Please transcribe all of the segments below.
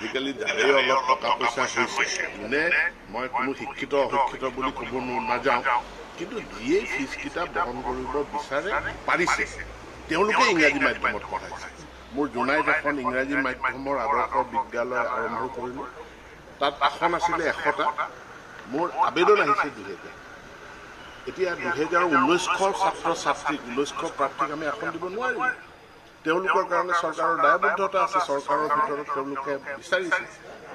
আজিকালি যাৰে অলপ টকা পইচা হৈছে নে মই কোনো শিক্ষিত অশিক্ষিত বুলি ক'ব নাযাওঁ, কিন্তু যিয়ে ফিজকেইটা বহন কৰিব বিচাৰে পাৰিছে তেওঁলোকে ইংৰাজী মাধ্যমত পঢ়াইছে। মোৰ জোনাইত এখন ইংৰাজী মাধ্যমৰ আদৰ্শ বিদ্যালয় আৰম্ভ কৰিলোঁ। তাত আসন আছিলে 100টা। মোৰ আবেদন আহিছে 2000। এতিয়া 2019 ছাত্ৰ ছাত্ৰীক 1900 প্ৰাৰ্থীক আমি আসন দিব নোৱাৰিম। তেওঁলোকৰ কাৰণে চৰকাৰৰ দায়বদ্ধতা আছে, চৰকাৰৰ ভিতৰত তেওঁলোকে বিচাৰিছে।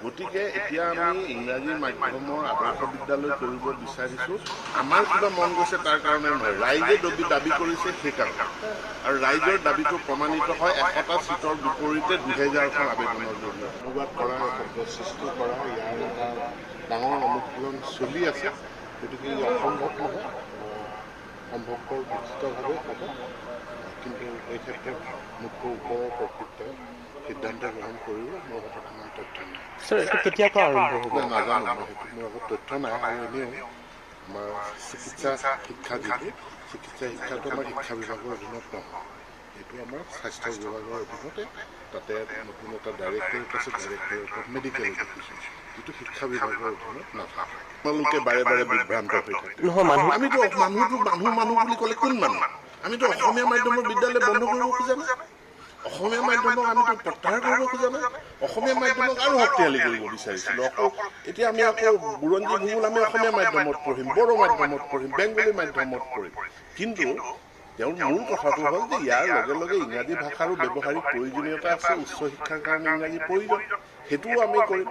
গতিকে এতিয়া আমি ইংৰাজী মাধ্যমৰ আদৰ্শ বিদ্যালয় কৰিব বিচাৰিছোঁ। আমাৰ কিবা মন গৈছে তাৰ কাৰণে নহয়, ৰাইজে দাবী কৰিছে সেইকাৰণে। আৰু ৰাইজৰ দাবীটো প্ৰমাণিত হয় 100টা চিটৰ বিপৰীতে 2000খন আবেদনৰ জৰিয়তে অনুবাদ কৰা, শব্দ সৃষ্টি কৰা, ইয়াৰ এটা ডাঙৰ অনুশীলন চলি আছে। গতিকে ই অসম্ভৱ নহয়, সম্ভৱপৰ নিশ্চিতভাৱে হ'ব। কিন্তু এই ক্ষেত্ৰত মুখ্য ওপৰৰ কৰ্তৃত্বই সিদ্ধান্ত গ্ৰহণ কৰিব। মোৰ হাতত ইমান তথ্য নাই। কেতিয়াৰ পৰা আৰম্ভ হ'ব নাজানো, মই সেইটো মোৰ আগত তথ্য নাই। আৰু এনেও আমাৰ চিকিৎসা শিক্ষা যিটো চিকিৎসা শিক্ষাটো আমাৰ শিক্ষা বিভাগৰ অধীনত নহয়, এইটো আমাৰ স্বাস্থ্য বিভাগৰ অধীনতে। তাতে নতুন এটা ডাইৰেক্টৰেট আছে, ডাইৰেক্টৰেট অফ মেডিকেল এডুকেশ্যন, যিটো শিক্ষা বিভাগৰ অধীনত নাথাকে। আপোনালোকে বাৰে বাৰে বিভ্ৰান্ত হৈ থাকে। আমিতো মানুহ বুলি ক'লে কোন মানুহ? আমিতো অসমীয়া মাধ্যমৰ বিদ্যালয় বন্ধ কৰিব খোজা নাই, অসমীয়া মাধ্যমক আমিতো প্ৰত্যাহাৰ কৰিব খোজা নাই, অসমীয়া মাধ্যমক আৰু শক্তিশালী কৰিব বিচাৰিছিলোঁ। এতিয়া আমি আকৌ বুৰঞ্জী ভূগোল আমি অসমীয়া মাধ্যমত পঢ়িম, বড়ো মাধ্যমত পঢ়িম, বেংগলী মাধ্যমত পঢ়িম। কিন্তু তেওঁৰ মূল কথাটো হ'ল যে ইয়াৰ লগে লগে ইংৰাজী ভাষাৰো ব্যৱহাৰিক প্ৰয়োজনীয়তা আছে। উচ্চ শিক্ষাৰ কাৰণে ইংৰাজী প্ৰয়োজন, সেইটোও আমি কৰিম।